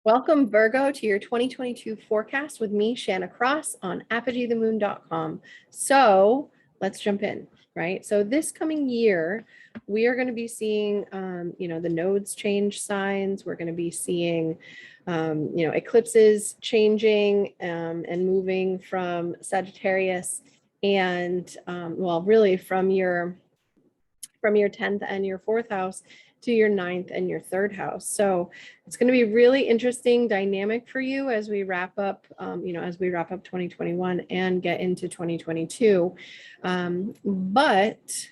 Welcome, Virgo, to your 2022 forecast with me, Shanna Cross, on apogeethemoon.com. So let's jump in, right? So this coming year, we are going to be seeing, the nodes change signs. We're going to be seeing, eclipses changing and moving from Sagittarius and, really from your 10th and your 4th house to your 9th and your 3rd house. So it's going to be really interesting dynamic for you as we wrap up, 2021 and get into 2022. But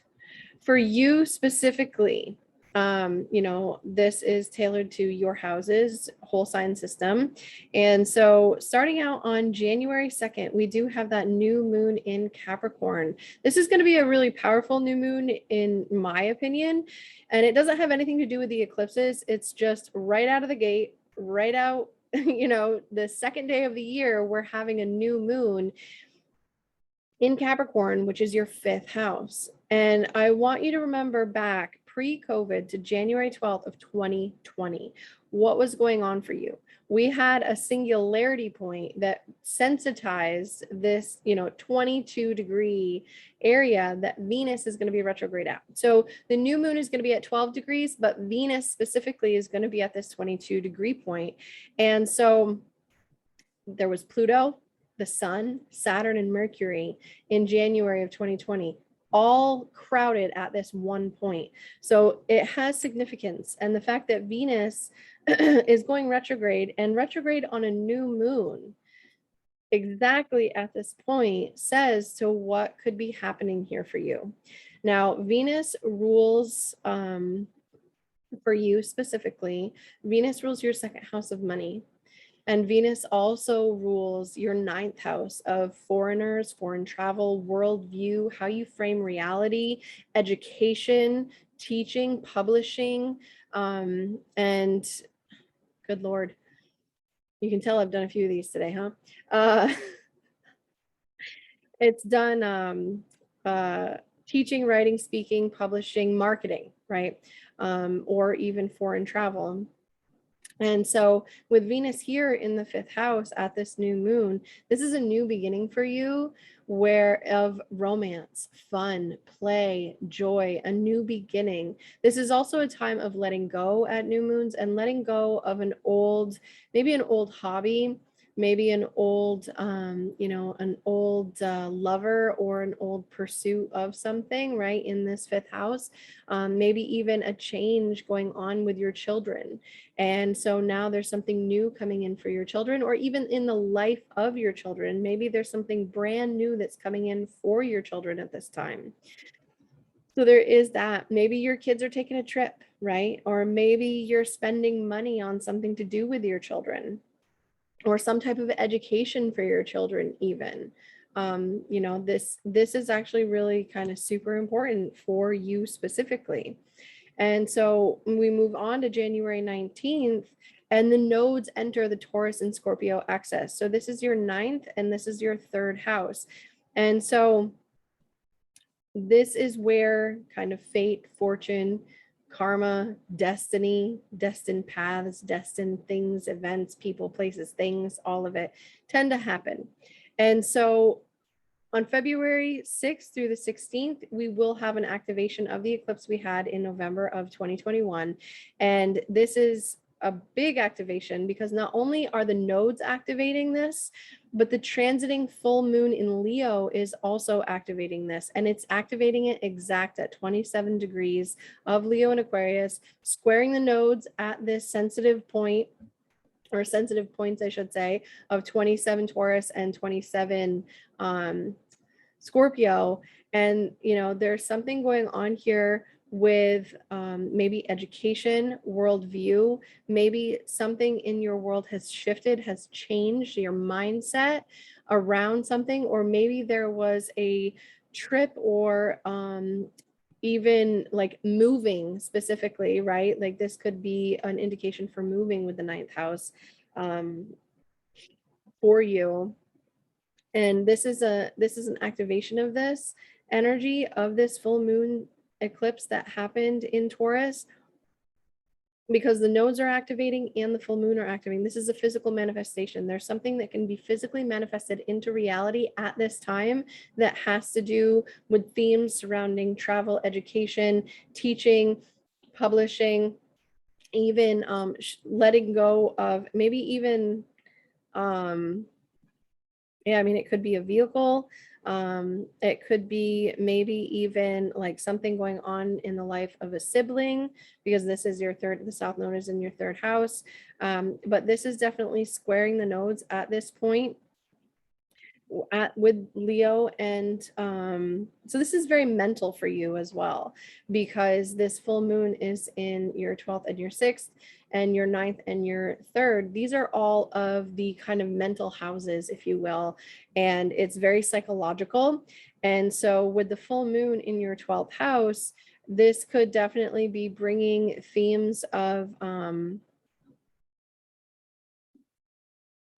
for you specifically, this is tailored to your house's whole sign system. And so starting out on January 2nd, we do have that new moon in Capricorn. This is going to be a really powerful new moon in my opinion. And it doesn't have anything to do with the eclipses. It's just right out of the gate, right out, the second day of the year, we're having a new moon in Capricorn, which is your 5th house. And I want you to remember back pre-COVID to January 12th of 2020, what was going on for you? We had a singularity point that sensitized this, 22-degree area that Venus is going to be retrograde at. So the new moon is going to be at 12 degrees, but Venus specifically is going to be at this 22-degree point. And so there was Pluto, the Sun, Saturn, and Mercury in January of 2020, all crowded at this one point. So it has significance. And the fact that Venus is going retrograde and retrograde on a new moon exactly at this point says to what could be happening here for you. Now, Venus rules, for you specifically, Venus rules your 2nd house of money. And Venus also rules your 9th house of foreigners, foreign travel, worldview, how you frame reality, education, teaching, publishing, and good Lord, you can tell I've done a few of these today, huh? It's done teaching, writing, speaking, publishing, marketing, right? Or even foreign travel. And so with Venus here in the 5th house at this new moon, this is a new beginning for you where of romance, fun, play, joy, a new beginning. This is also a time of letting go at new moons and letting go of maybe an old hobby, maybe an old, lover or an old pursuit of something, right? In this 5th house, maybe even a change going on with your children. And so now there's something new coming in for your children, or even in the life of your children. Maybe there's something brand new that's coming in for your children at this time. So there is that. Maybe your kids are taking a trip, right? Or maybe you're spending money on something to do with your children, or some type of education for your children even. This is actually really kind of super important for you specifically. And so we move on to January 19th, and the nodes enter the Taurus and Scorpio axis. So this is your 9th and this is your 3rd house. And so this is where kind of fate, fortune, karma, destiny, destined paths, destined things, events, people, places, things, all of it tend to happen. And so on February 6th through the 16th, we will have an activation of the eclipse we had in November of 2021. And this is a big activation because not only are the nodes activating this, but the transiting full moon in Leo is also activating this. And it's activating it exact at 27 degrees of Leo and Aquarius, squaring the nodes at this sensitive point, or sensitive points, I should say, of 27 Taurus and 27 Scorpio. And, there's something going on here with maybe education, worldview, maybe something in your world has shifted, has changed your mindset around something, or maybe there was a trip or even like moving specifically, right? Like this could be an indication for moving with the 9th house for you. And this is an activation of this energy of this full moon eclipse that happened in Taurus, because the nodes are activating and the full moon are activating. This is a physical manifestation. There's something that can be physically manifested into reality at this time that has to do with themes surrounding travel, education, teaching, publishing, even letting go of maybe even yeah, I mean, it could be a vehicle. It could be maybe even like something going on in the life of a sibling, because this is your third, the South Node is in your third house. But this is definitely squaring the nodes at this point with Leo. And so this is very mental for you as well, because this full moon is in your 12th and your 6th and your 9th and your 3rd. These are all of the kind of mental houses, if you will, and it's very psychological. And so with the full moon in your 12th house, this could definitely be bringing themes of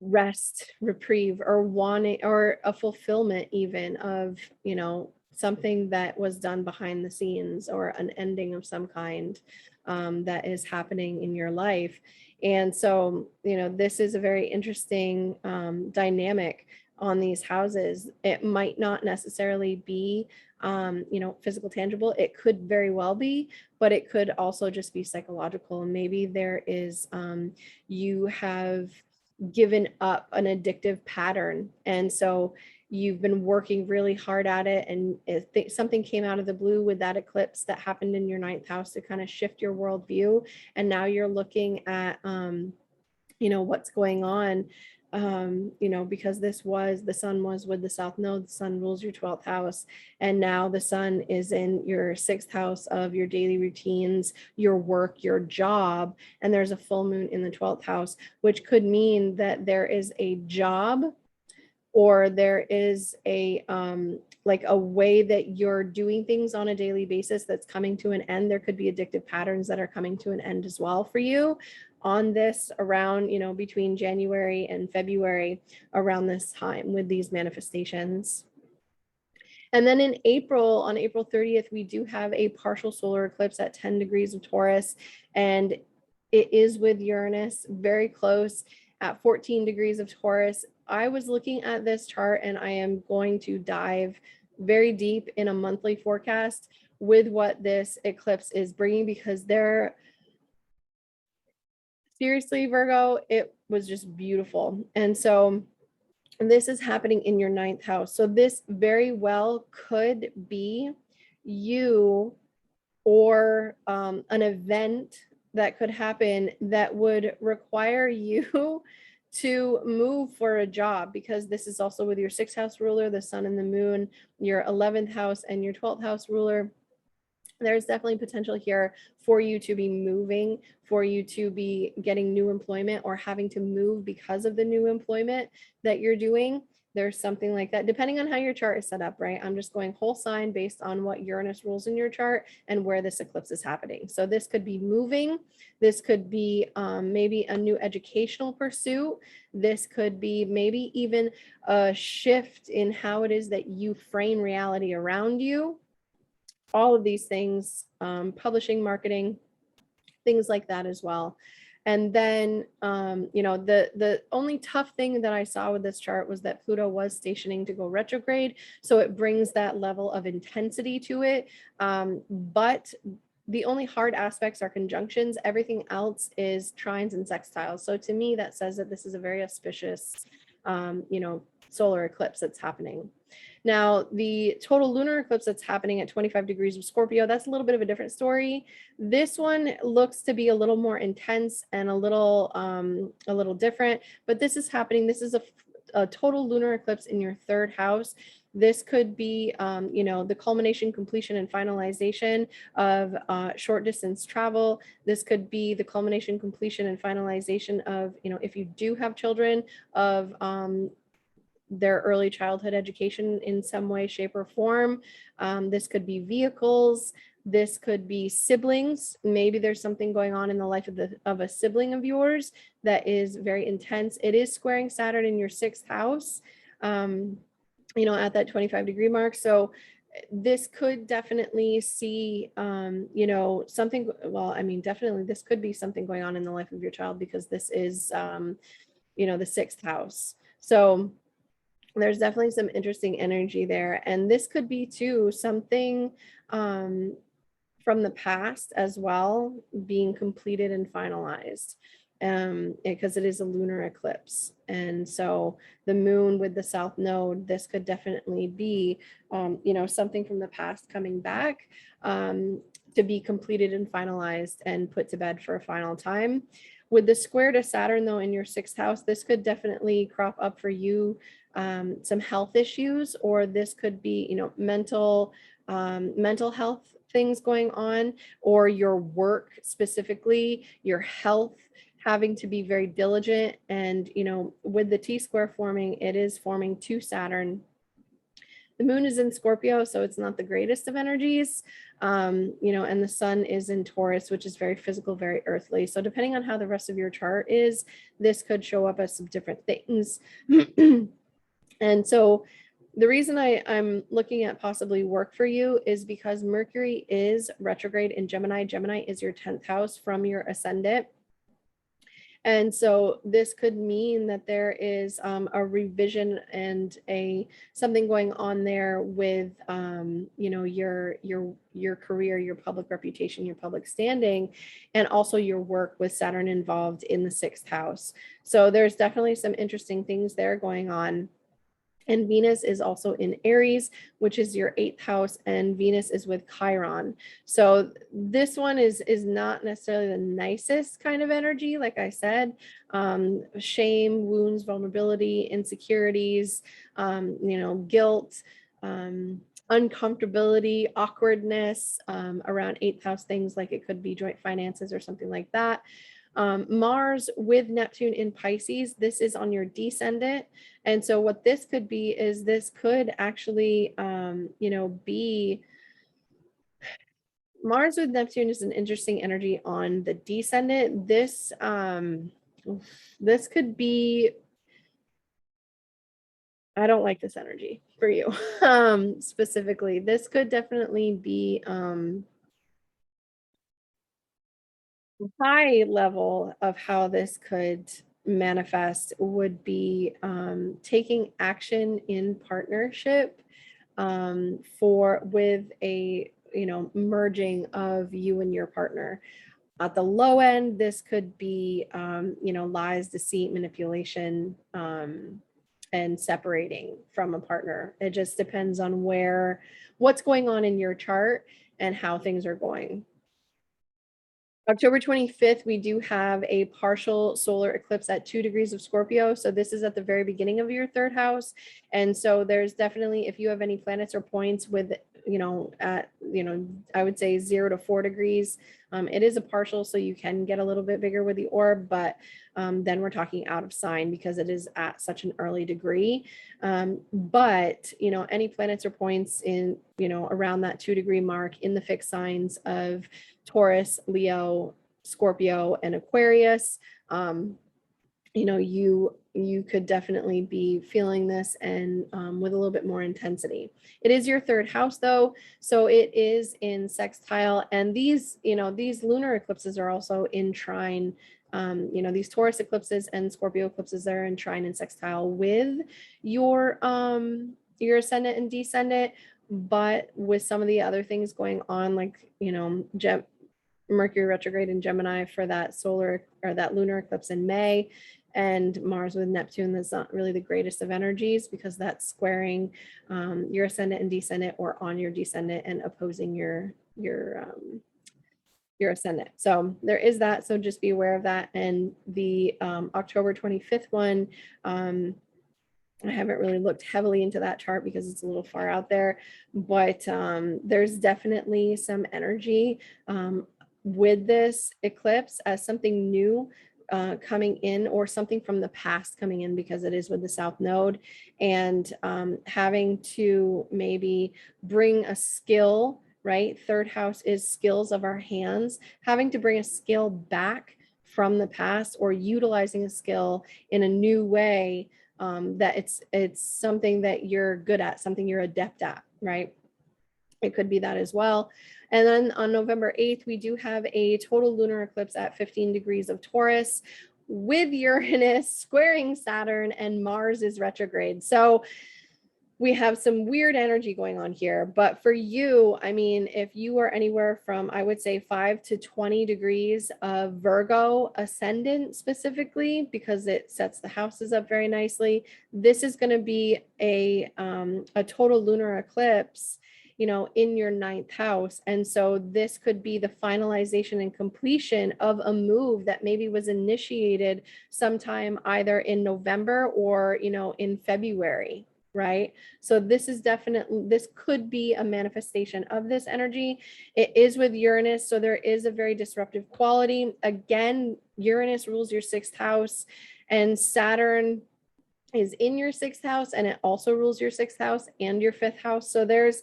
rest, reprieve, or wanting, or a fulfillment even of, you know, something that was done behind the scenes, or an ending of some kind that is happening in your life. And so, you know, this is a very interesting dynamic on these houses. It might not necessarily be you know, physical, tangible. It could very well be, but it could also just be psychological. Maybe there is you have given up an addictive pattern, and so you've been working really hard at it, and if something came out of the blue with that eclipse that happened in your 9th house to kind of shift your worldview, and now you're looking at you know, what's going on, you know, because this was, the sun was with the South Node, the sun rules your 12th house, and now the sun is in your 6th house of your daily routines, your work, your job, and there's a full moon in the 12th house, which could mean that there is a job, or there is a like a way that you're doing things on a daily basis that's coming to an end. There could be addictive patterns that are coming to an end as well for you on this, around, you know, between January and February, around this time with these manifestations. And then in April, on April 30th, we do have a partial solar eclipse at 10 degrees of Taurus, and it is with Uranus, very close at 14 degrees of Taurus. I was looking at this chart, and I am going to dive very deep in a monthly forecast with what this eclipse is bringing, because they're, seriously, Virgo, it was just beautiful. And so this is happening in your 9th house. So this very well could be you, or an event that could happen that would require you to move for a job, because this is also with your 6th house ruler, the sun and the moon, your 11th house and your 12th house ruler. There's definitely potential here for you to be moving, for you to be getting new employment, or having to move because of the new employment that you're doing. There's something like that, depending on how your chart is set up, right? I'm just going whole sign based on what Uranus rules in your chart and where this eclipse is happening. So this could be moving. This could be maybe a new educational pursuit. This could be maybe even a shift in how it is that you frame reality around you. All of these things, publishing, marketing, things like that as well. And then, you know, the only tough thing that I saw with this chart was that Pluto was stationing to go retrograde. So it brings that level of intensity to it. But the only hard aspects are conjunctions. Everything else is trines and sextiles. So to me, that says that this is a very auspicious, you know, solar eclipse that's happening. Now, the total lunar eclipse that's happening at 25 degrees of Scorpio, that's a little bit of a different story. This one looks to be a little more intense and a little different, but this is happening. This is a total lunar eclipse in your 3rd house. This could be, you know, the culmination, completion, and finalization of short distance travel. This could be the culmination, completion, and finalization of, you know, if you do have children, of their early childhood education in some way, shape, or form. This could be vehicles. This could be siblings. Maybe there's something going on in the life of a sibling of yours that is very intense. It is squaring Saturn in your 6th house, you know, at that 25 degree mark. So this could definitely see, you know, something, well, I mean, definitely this could be something going on in the life of your child, because this is, you know, the 6th house. So there's definitely some interesting energy there. And this could be too something from the past as well being completed and finalized, because it is a lunar eclipse. And so the moon with the south node, this could definitely be, you know, something from the past coming back, to be completed and finalized and put to bed for a final time. With the square to Saturn, though, in your 6th house, this could definitely crop up for you, some health issues, or this could be, you know, mental health things going on, or your work specifically, your health, having to be very diligent. And, you know, with the T square forming, it is forming to Saturn. The moon is in Scorpio, so it's not the greatest of energies, you know, and the sun is in Taurus, which is very physical, very earthly. So depending on how the rest of your chart is, this could show up as some different things. And so the reason I'm looking at possibly work for you is because Mercury is retrograde in Gemini. Gemini is your 10th house from your ascendant. And so this could mean that there is a revision and something going on there with, you know, your career, your public reputation, your public standing, and also your work with Saturn involved in the 6th house. So there's definitely some interesting things there going on. And Venus is also in Aries, which is your 8th house, and Venus is with Chiron. So this one is not necessarily the nicest kind of energy, like I said. Shame, wounds, vulnerability, insecurities, you know, guilt, uncomfortability, awkwardness, around 8th house things, like it could be joint finances or something like that. Mars with Neptune in Pisces, this is on your descendant. And so what this could be is this could actually, you know, be Mars with Neptune is an interesting energy on the descendant. This could be, I don't like this energy for you. Specifically, this could definitely be high level of how this could manifest would be taking action in partnership, with a, you know, merging of you and your partner. At the low end, this could be, you know, lies, deceit, manipulation, and separating from a partner. It just depends on what's going on in your chart and how things are going. October 25th, we do have a partial solar eclipse at 2 degrees of Scorpio. So this is at the very beginning of your 3rd house. And so there's definitely, if you have any planets or points with, you know, at, you know, I would say 0 to 4 degrees, it is a partial, so you can get a little bit bigger with the orb, but then we're talking out of sign because it is at such an early degree. But, you know, any planets or points in, you know, around that 2 degree mark in the fixed signs of Taurus, Leo, Scorpio, and Aquarius, you know, you could definitely be feeling this, and with a little bit more intensity. It is your 3rd house, though, so it is in sextile, and these, you know, these lunar eclipses are also in trine. You know, these Taurus eclipses and Scorpio eclipses are in trine and sextile with your ascendant and descendant. But with some of the other things going on, like, you know, Mercury retrograde in Gemini for that solar or that lunar eclipse in May, and Mars with Neptune, that's not really the greatest of energies because that's squaring your ascendant and descendant, or on your descendant and opposing your ascendant. So there is that. So just be aware of that. And the October 25th one, I haven't really looked heavily into that chart because it's a little far out there, but there's definitely some energy with this eclipse as something new coming in, or something from the past coming in, because it is with the South Node, and having to maybe bring a skill, right? 3rd house is skills of our hands, having to bring a skill back from the past, or utilizing a skill in a new way, that it's something that you're good at, something you're adept at, right? It could be that as well. And then on November 8th, we do have a total lunar eclipse at 15 degrees of Taurus with Uranus squaring Saturn, and Mars is retrograde. So we have some weird energy going on here. But for you, I mean, if you are anywhere from, I would say 5 to 20 degrees of Virgo ascendant specifically, because it sets the houses up very nicely, this is going to be a total lunar eclipse, you know, in your 9th house. And so this could be the finalization and completion of a move that maybe was initiated sometime either in November or, you know, in February, right? So this is definitely, this could be a manifestation of this energy. It is with Uranus, so there is a very disruptive quality. Again, Uranus rules your 6th house, and Saturn is in your 6th house, and it also rules your 6th house and your 5th house. So there's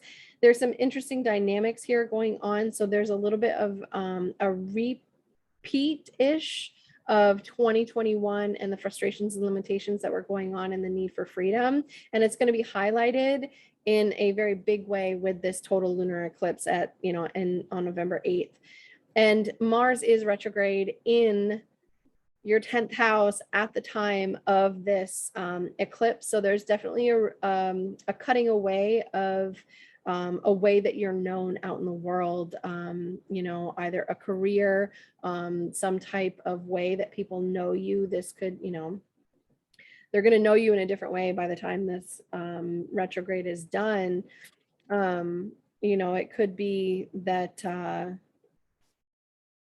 some interesting dynamics here going on. So there's a little bit of a repeat-ish of 2021 and the frustrations and limitations that were going on and the need for freedom. And it's going to be highlighted in a very big way with this total lunar eclipse at, you know, on November 8th. And Mars is retrograde in your 10th house at the time of this eclipse. So there's definitely a cutting away of a way that you're known out in the world, you know, either a career, some type of way that people know you. This could, you know, they're going to know you in a different way by the time this retrograde is done. You know, it could be that,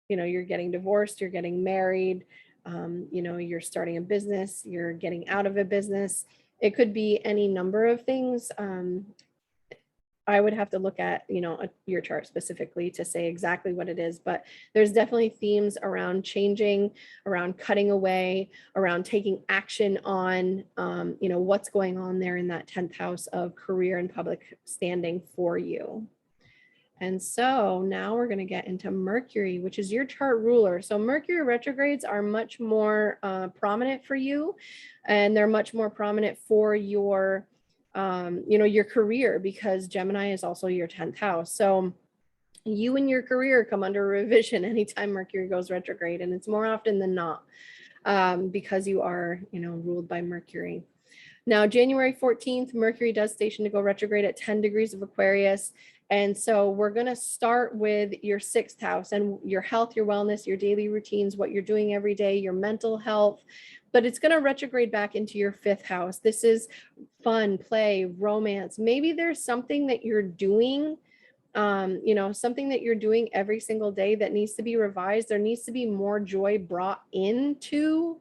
you know, you're getting divorced, you're getting married, you know, you're starting a business, you're getting out of a business. It could be any number of things. I would have to look at, you know, your chart specifically to say exactly what it is, but there's definitely themes around changing, around cutting away, around taking action on, you know, what's going on there in that 10th house of career and public standing for you. And so now we're going to get into Mercury, which is your chart ruler. So Mercury retrogrades are much more prominent for you, and they're much more prominent for your, you know, your career, because Gemini is also your 10th house. So you and your career come under revision anytime Mercury goes retrograde, and it's more often than not because you are, you know, ruled by Mercury. Now, January 14th, Mercury does station to go retrograde at 10 degrees of Aquarius. And so we're going to start with your 6th house and your health, your wellness, your daily routines, what you're doing every day, your mental health. But it's going to retrograde back into your 5th house. This is fun, play, romance. Maybe there's something that you're doing, you know, something that you're doing every single day that needs to be revised. There needs to be more joy brought into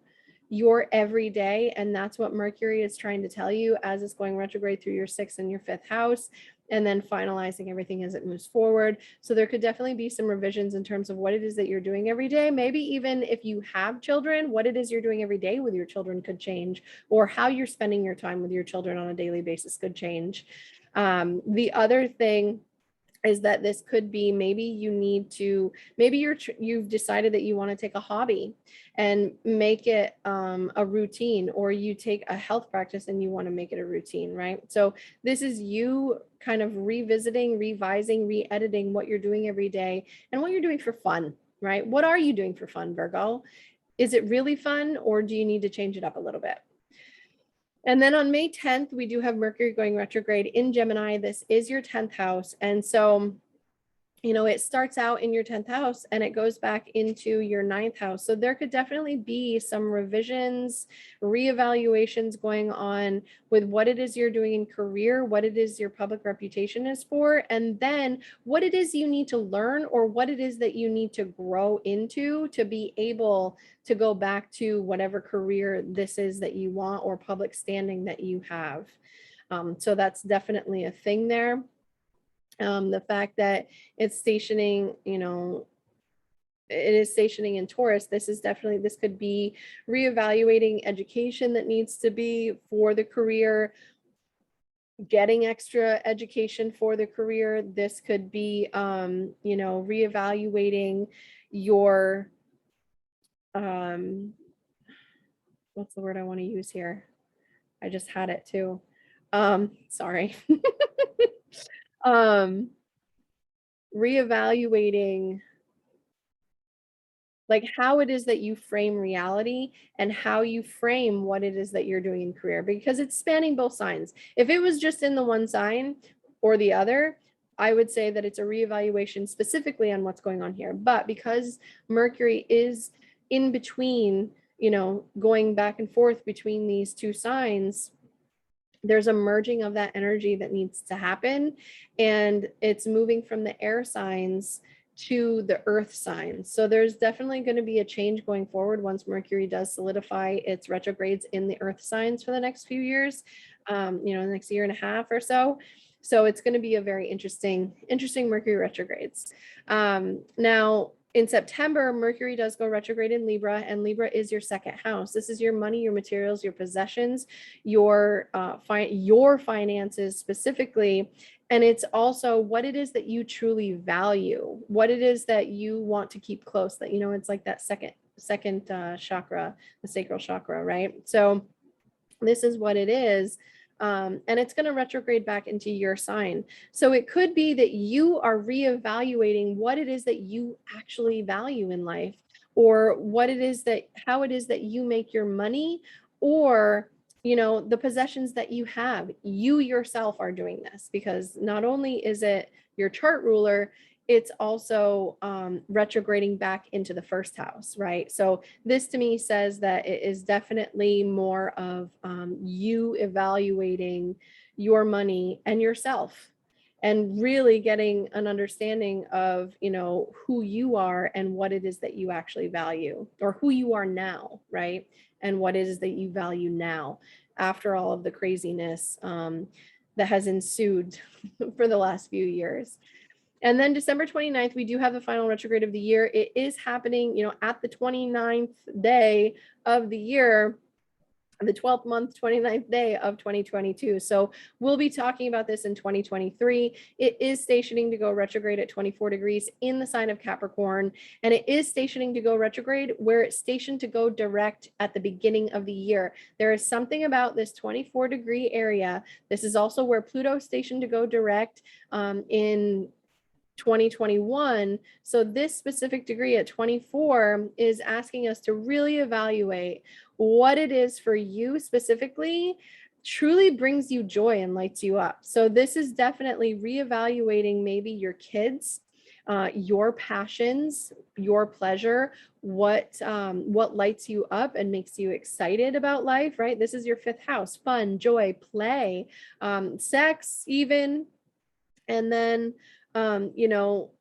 your everyday. And that's what Mercury is trying to tell you as it's going retrograde through your 6th and your 5th house, and then finalizing everything as it moves forward. So there could definitely be some revisions in terms of what it is that you're doing every day. Maybe even if you have children, what it is you're doing every day with your children could change, or how you're spending your time with your children on a daily basis could change. The other thing is that this could be, maybe you need to, maybe you've decided that you want to take a hobby and make it a routine, or you take a health practice and you want to make it a routine, right? So this is you kind of revisiting, revising, re-editing what you're doing every day and what you're doing for fun, right? What are you doing for fun, Virgo? Is it really fun, or do you need to change it up a little bit? And then on May 10th, we do have Mercury going retrograde in Gemini. This is your 10th house. And so, you know, it starts out in your 10th house and it goes back into your 9th house. So there could definitely be some revisions, reevaluations going on with what it is you're doing in career, what it is your public reputation is for, and then what it is you need to learn, or what it is that you need to grow into to be able to go back to whatever career this is that you want, or public standing that you have. So that's definitely a thing there. The fact that it's stationing, you know, it is stationing in Taurus, this is definitely, this could be reevaluating education that needs to be for the career, getting extra education for the career. This could be, you know, reevaluating your, what's the word I want to use here? I just had it too. Sorry. reevaluating like how it is that you frame reality and how you frame what it is that you're doing in career, because it's spanning both signs. If it was just in the one sign or the other, I would say that it's a reevaluation specifically on what's going on here. But because Mercury is in between, you know, going back and forth between these two signs, there's a merging of that energy that needs to happen. And it's moving from the air signs to the earth signs. So there's definitely going to be a change going forward once Mercury does solidify its retrogrades in the earth signs for the next few years, you know, the next year and a half or so. So it's going to be a very interesting Mercury retrogrades. Now, in September, Mercury does go retrograde in Libra, and Libra is your second house. This is your money, your materials, your possessions, your finances specifically. And it's also what it is that you truly value, what it is that you want to keep close, that, you know, it's like that second chakra, the sacral chakra, right? So this is what it is. And it's going to retrograde back into your sign. So it could be that you are reevaluating what it is that you actually value in life, or what it is that, how it is that you make your money, or, you know, the possessions that you have. You yourself are doing this, because not only is it your chart ruler, it's also retrograding back into the first house, right? So this to me says that it is definitely more of you evaluating your money and yourself, and really getting an understanding of, you know, who you are and what it is that you actually value, or who you are now, right? And what it is that you value now after all of the craziness that has ensued for the last few years. And then December 29th, we do have the final retrograde of the year. It is happening, you know, at the 29th day of the year, the 12th month, 29th day of 2022. So we'll be talking about this in 2023. It is stationing to go retrograde at 24 degrees in the sign of Capricorn. And it is stationing to go retrograde where it's stationed to go direct at the beginning of the year. There is something about this 24-degree area. This is also where Pluto is stationed to go direct in 2021. So this specific degree at 24 is asking us to really evaluate what it is for you specifically truly brings you joy and lights you up. So this is definitely reevaluating maybe your kids, your passions, your pleasure, what lights you up and makes you excited about life, right? This is your fifth house: fun, joy, play, sex even. And then you know,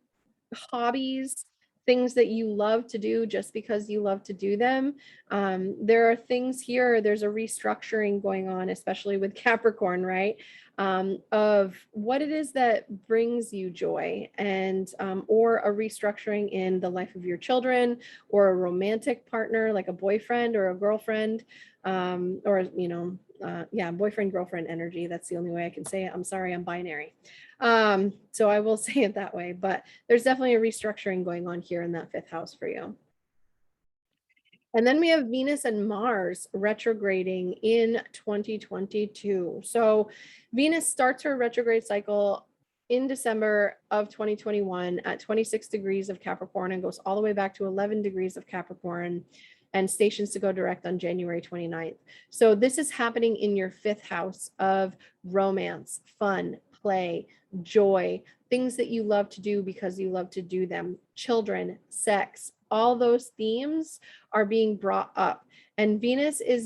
hobbies, things that you love to do just because you love to do them. There are things here, there's a restructuring going on, especially with Capricorn, right? Of what it is that brings you joy, and or a restructuring in the life of your children, or a romantic partner, like a boyfriend or a girlfriend, or, you know, yeah, boyfriend, girlfriend energy. That's the only way I can say it. I'm sorry, I'm binary. So I will say it that way, but there's definitely a restructuring going on here in that fifth house for you. And then we have Venus and Mars retrograding in 2022. So Venus starts her retrograde cycle in December of 2021 at 26 degrees of Capricorn and goes all the way back to 11 degrees of Capricorn, and stations to go direct on January 29th. So this is happening in your fifth house of romance, fun, play, joy, things that you love to do because you love to do them, children, sex, all those themes are being brought up. And Venus is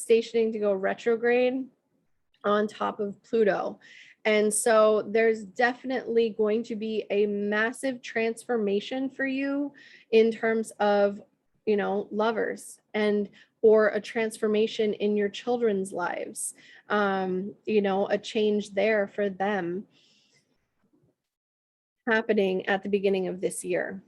stationing to go retrograde on top of Pluto. And so there's definitely going to be a massive transformation for you in terms of, you know, lovers, and or a transformation in your children's lives, you know, a change there for them happening at the beginning of this year.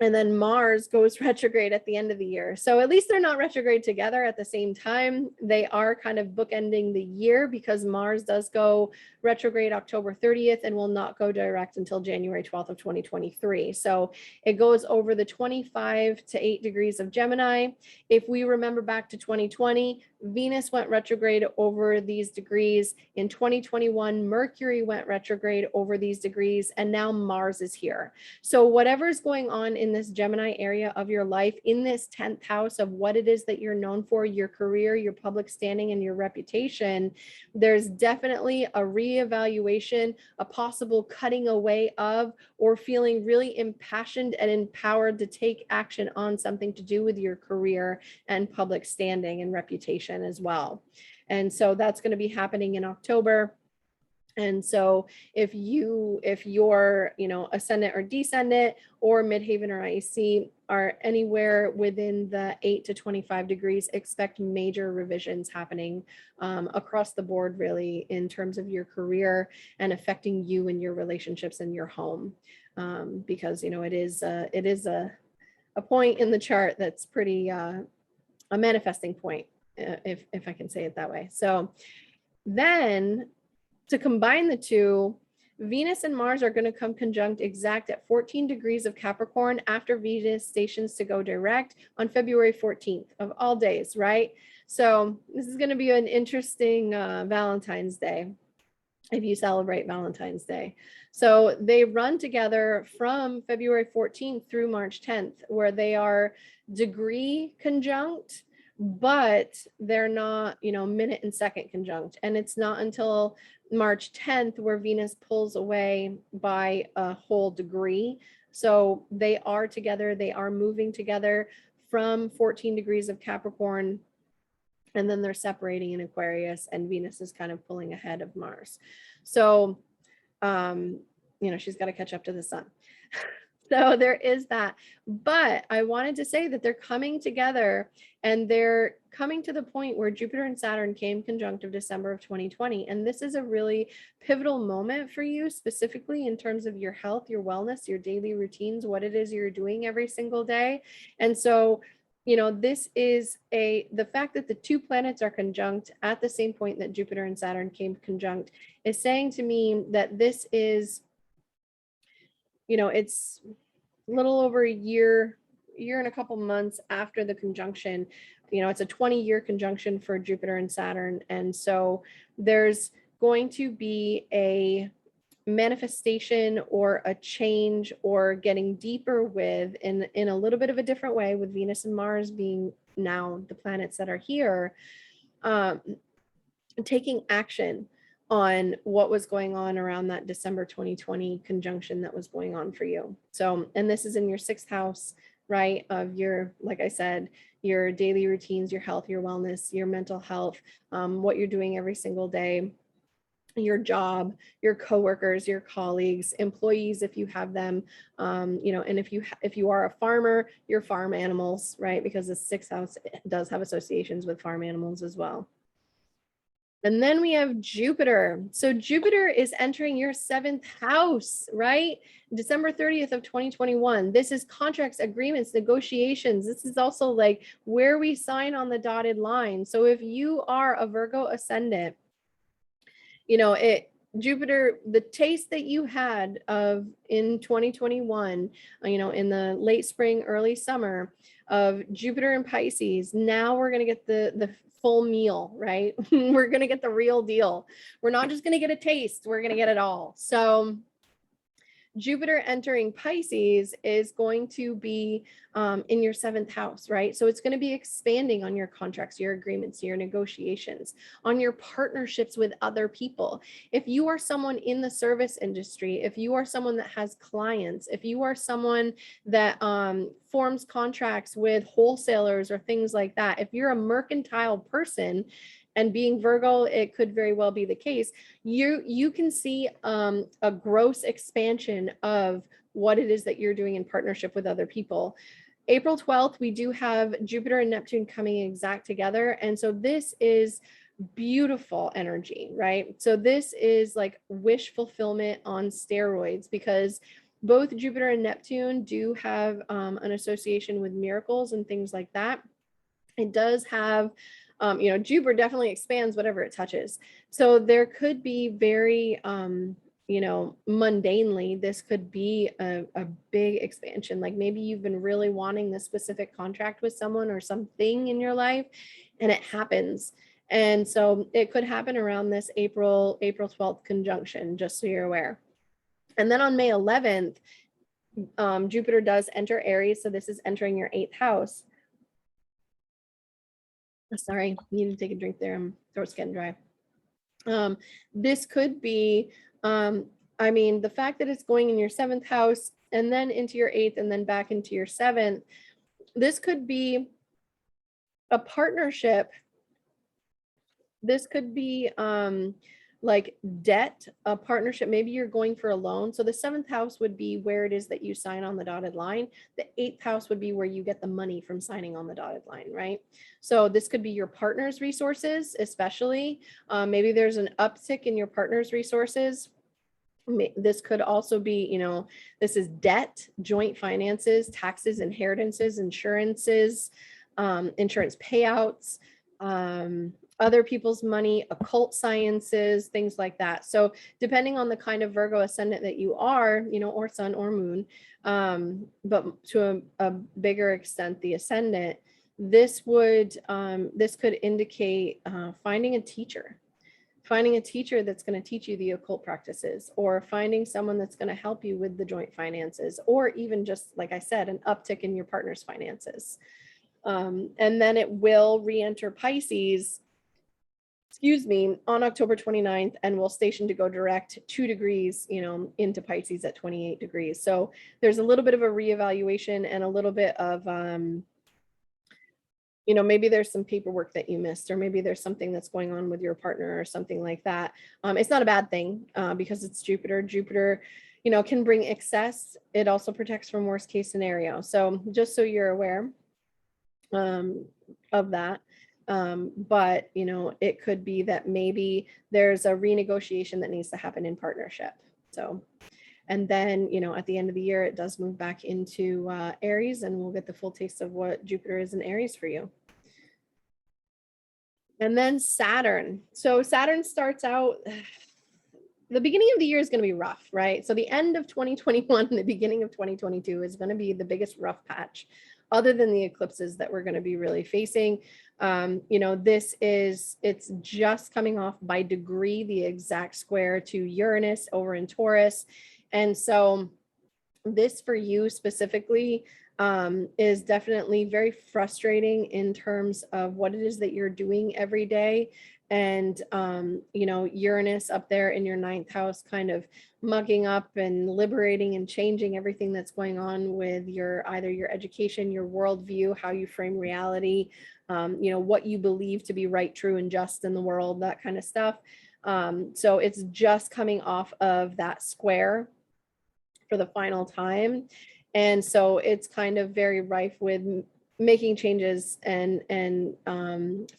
And then Mars goes retrograde at the end of the year. So at least they're not retrograde together at the same time. They are kind of bookending the year, because Mars does go retrograde October 30th and will not go direct until January 12th of 2023. So it goes over the 25 to 8 degrees of Gemini. If we remember back to 2020, Venus went retrograde over these degrees. In 2021, Mercury went retrograde over these degrees, and now Mars is here. So whatever's going on in this Gemini area of your life, in this 10th house of what it is that you're known for, your career, your public standing, and your reputation, there's definitely a reevaluation, a possible cutting away of, or feeling really impassioned and empowered to take action on something to do with your career and public standing and reputation as well. And so that's going to be happening in October. And so if your, ascendant or descendant or midheaven or IC are anywhere within the 8 to 25 degrees, expect major revisions happening across the board, really, in terms of your career and affecting you and your relationships and your home. Because, it is a point in the chart that's pretty, a manifesting point, if I can say it that way. So then, to combine the two, Venus and Mars are going to come conjunct exact at 14 degrees of Capricorn after Venus stations to go direct on February 14th of all days, right? So this is going to be an interesting Valentine's Day, if you celebrate Valentine's Day. So they run together from February 14th through March 10th, where they are degree conjunct, but they're not, minute and second conjunct. And it's not until March 10th where Venus pulls away by a whole degree. So they are together, they are moving together from 14 degrees of Capricorn, and then they're separating in Aquarius, and Venus is kind of pulling ahead of Mars. So, she's got to catch up to the sun. So there is that. But I wanted to say that they're coming together, and they're coming to the point where Jupiter and Saturn came conjunct of December of 2020. And this is a really pivotal moment for you, specifically in terms of your health, your wellness, your daily routines, what it is you're doing every single day. And so, this is the fact that the two planets are conjunct at the same point that Jupiter and Saturn came conjunct is saying to me that this is, it's a little over a year and a couple months after the conjunction. It's a 20-year conjunction for Jupiter and Saturn. And so there's going to be a manifestation or a change or getting deeper with, in a little bit of a different way, with Venus and Mars being now the planets that are here, taking action on what was going on around that December 2020 conjunction that was going on for you. So, and this is in your 6th house, right, of your, like I said, your daily routines, your health, your wellness, your mental health, what you're doing every single day, your job, your coworkers, your colleagues, employees, if you have them, and if you are a farmer, your farm animals, right? Because the 6th house does have associations with farm animals as well. And then we have Jupiter. So Jupiter is entering your 7th house, right? December 30th of 2021. This is contracts, agreements, negotiations. This is also like where we sign on the dotted line. So if you are a Virgo ascendant, Jupiter, the taste that you had of in 2021, in the late spring, early summer of Jupiter and Pisces, now we're going to get the full meal, right? We're going to get the real deal. We're not just going to get a taste, we're going to get it all. So Jupiter entering Pisces is going to be in your 7th house, right? So it's going to be expanding on your contracts, your agreements, your negotiations, on your partnerships with other people. If you are someone in the service industry, if you are someone that has clients, if you are someone that forms contracts with wholesalers or things like that, if you're a mercantile person, and being Virgo, it could very well be the case, you can see a gross expansion of what it is that you're doing in partnership with other people. April 12th, we do have Jupiter and Neptune coming exact together. And so this is beautiful energy, right? So this is like wish fulfillment on steroids, because Both Jupiter and Neptune do have an association with miracles and things like that. It does have, you know, Jupiter definitely expands whatever it touches. So there could be very, you know, mundanely, this could be a big expansion. Like maybe you've been really wanting this specific contract with someone or something in your life, and it happens. And so it could happen around this April 12th conjunction, just so you're aware. And then on May 11th, Jupiter does enter Aries. So this is entering your 8th house. Sorry, need to take a drink there. My throat's getting dry. This could be, I mean, the fact that it's going in your 7th house and then into your 8th and then back into your 7th, this could be a partnership. This could be like debt, a partnership. Maybe you're going for a loan. So the 7th house would be where it is that you sign on the dotted line. The 8th house would be where you get the money from signing on the dotted line, right? So this could be your partner's resources, especially. Maybe there's an uptick in your partner's resources. This could also be, you know, this is debt, joint finances, taxes, inheritances, insurances, insurance payouts, other people's money, occult sciences, things like that. So depending on the kind of Virgo ascendant that you are, you know, or sun or moon, but to a bigger extent, the ascendant, this would, this could indicate finding a teacher that's going to teach you the occult practices, or finding someone that's going to help you with the joint finances, or even just, like I said, an uptick in your partner's finances. And then it will re-enter Pisces, excuse me, on October 29th, and will station to go direct 2 degrees, you know, into Pisces at 28 degrees. So there's a little bit of a reevaluation and a little bit of, you know, maybe there's some paperwork that you missed, or maybe there's something that's going on with your partner or something like that. It's not a bad thing because it's Jupiter. Jupiter, you know, can bring excess. It also protects from worst case scenario. So just so you're aware of that. But, you know, it could be that maybe there's a renegotiation that needs to happen in partnership. So, and then, you know, at the end of the year, it does move back into Aries, and we'll get the full taste of what Jupiter is in Aries for you. And then Saturn. So Saturn starts out, the beginning of the year is going to be rough, right? So the end of 2021 and the beginning of 2022 is going to be the biggest rough patch, other than the eclipses that we're going to be really facing. You know, it's just coming off by degree the exact square to Uranus over in Taurus. And so this for you specifically is definitely very frustrating in terms of what it is that you're doing every day. And, you know, Uranus up there in your 9th house, kind of mucking up and liberating and changing everything that's going on with your, either your education, your worldview, how you frame reality, you know, what you believe to be right, true, and just in the world, that kind of stuff. So it's just coming off of that square for the final time. And so it's kind of very rife with making changes and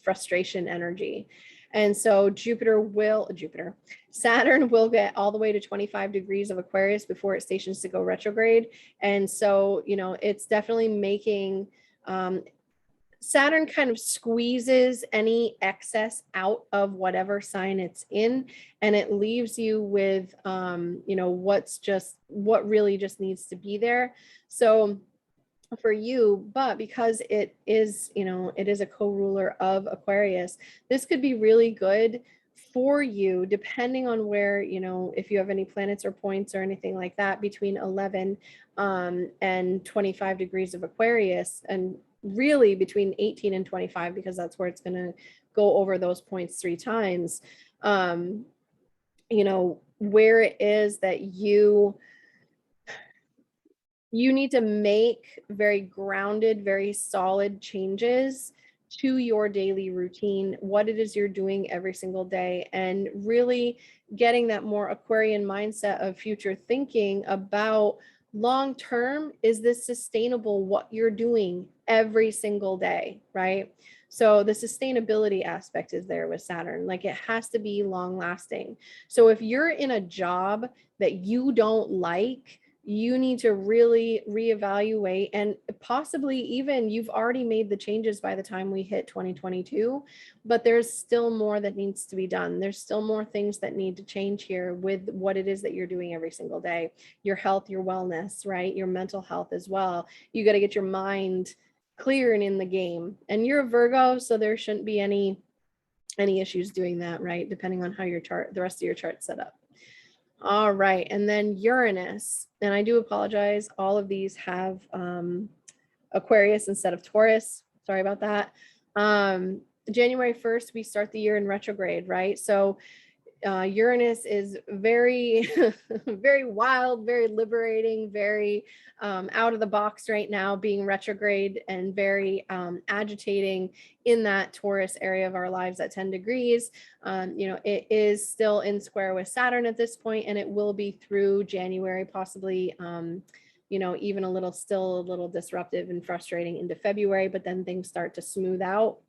frustration energy. And so Saturn will get all the way to 25 degrees of Aquarius before it stations to go retrograde. And so, you know, it's definitely making, Saturn kind of squeezes any excess out of whatever sign it's in, and it leaves you with, you know, what really just needs to be there. So for you, but because it is, you know, it is a co-ruler of Aquarius, this could be really good for you, depending on where, you know, if you have any planets or points or anything like that between 11 and 25 degrees of Aquarius, and really between 18 and 25, because that's where it's going to go over those points 3 times. You know, where it is that you need to make very grounded, very solid changes to your daily routine, what it is you're doing every single day, and really getting that more Aquarian mindset of future thinking about long term, is this sustainable, what you're doing every single day, right? So the sustainability aspect is there with Saturn. Like, it has to be long lasting. So if you're in a job that you don't like, you need to really reevaluate, and possibly even you've already made the changes by the time we hit 2022, but there's still more that needs to be done. There's still more things that need to change here with what it is that you're doing every single day. Your health, your wellness, right? Your mental health as well. You got to get your mind clear and in the game. And you're a Virgo, so there shouldn't be any issues doing that, right? Depending on how your chart, the rest of your chart's set up. All right, and then Uranus, and I do apologize, all of these have Aquarius instead of Taurus. Sorry about that. January 1st, we start the year in retrograde, right? So Uranus is very, very wild, very liberating, very out of the box right now, being retrograde, and very agitating in that Taurus area of our lives at 10 degrees. It is still in square with Saturn at this point, and it will be through January, possibly, even still a little disruptive and frustrating into February, but then things start to smooth out,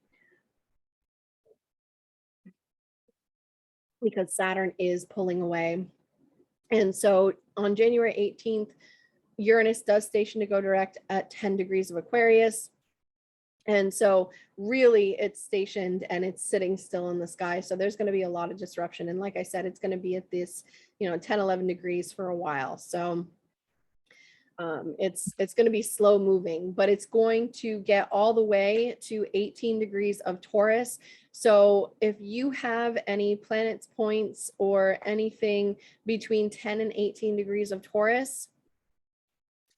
because Saturn is pulling away. And so on January 18th, Uranus does station to go direct at 10 degrees of Aquarius. And so really it's stationed and it's sitting still in the sky. So there's going to be a lot of disruption. And like I said, it's going to be at this, 10, 11 degrees for a while. So it's going to be slow moving, but it's going to get all the way to 18 degrees of Taurus. So if you have any planets, points, or anything between 10 and 18 degrees of Taurus,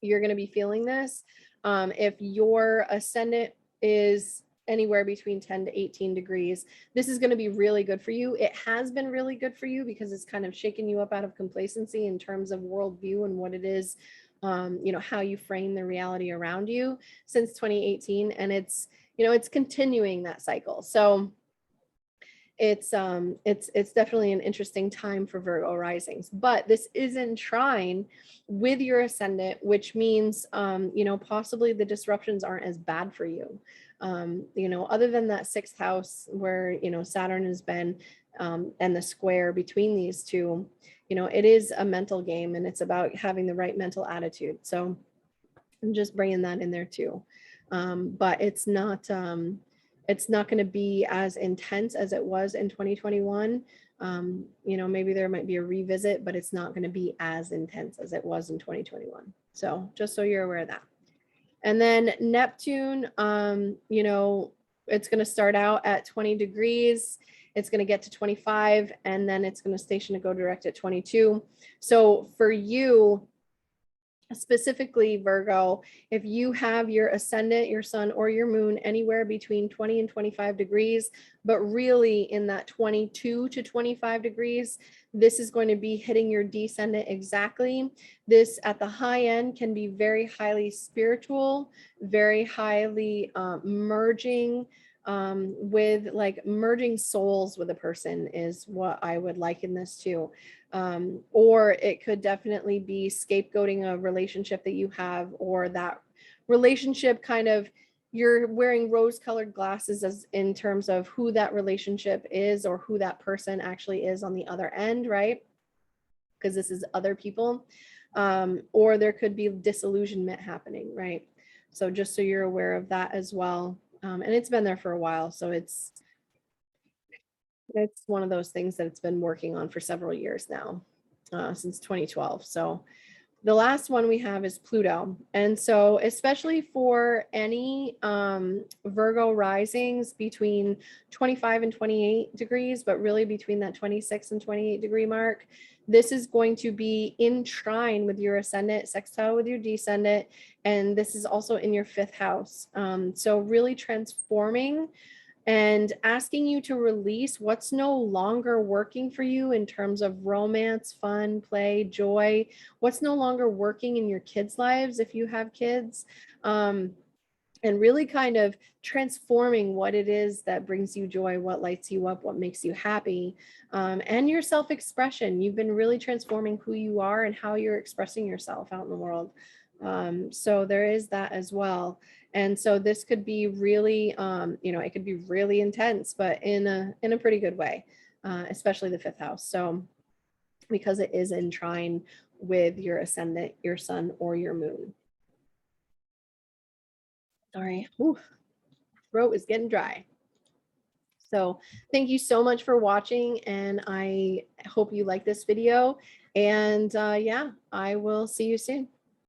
you're going to be feeling this. If your ascendant is anywhere between 10 to 18 degrees, this is going to be really good for you. It has been really good for you because it's kind of shaken you up out of complacency in terms of worldview and what it is, how you frame the reality around you since 2018. And it's continuing that cycle. So it's definitely an interesting time for Virgo risings, but this is in trine with your ascendant, which means, possibly the disruptions aren't as bad for you. Other than that 6th house where, Saturn has been, and the square between these two, it is a mental game, and it's about having the right mental attitude. So I'm just bringing that in there too. But it's not going to be as intense as it was in 2021. Maybe there might be a revisit, but it's not going to be as intense as it was in 2021. So just so you're aware of that. And then Neptune, it's going to start out at 20 degrees. It's going to get to 25, and then it's going to station to go direct at 22. So for you, specifically Virgo, if you have your ascendant, your sun, or your moon anywhere between 20 and 25 degrees, but really in that 22 to 25 degrees, this is going to be hitting your descendant exactly. This at the high end can be very highly spiritual, very highly merging, with like merging souls with a person is what I would liken this to. Or it could definitely be scapegoating a relationship that you have, or that relationship kind of, you're wearing rose-colored glasses as in terms of who that relationship is, or who that person actually is on the other end, right? Because this is other people. Or there could be disillusionment happening, right? So just so you're aware of that as well. And it's been there for a while, so it's one of those things that it's been working on for several years now, since 2012. So the last one we have is Pluto. And so especially for any Virgo risings between 25 and 28 degrees, but really between that 26 and 28 degree mark, this is going to be in trine with your ascendant, sextile with your descendant, and this is also in your 5th house. So really transforming and asking you to release what's no longer working for you in terms of romance, fun, play, joy, what's no longer working in your kids' lives if you have kids, and really kind of transforming what it is that brings you joy, what lights you up, what makes you happy, and your self-expression. You've been really transforming who you are and how you're expressing yourself out in the world. So there is that as well. And so this could be really, it could be really intense, but in a pretty good way, especially the 5th house. So because it is in trine with your ascendant, your sun, or your moon. Sorry, ooh, throat is getting dry. So thank you so much for watching, and I hope you like this video. And yeah, I will see you soon.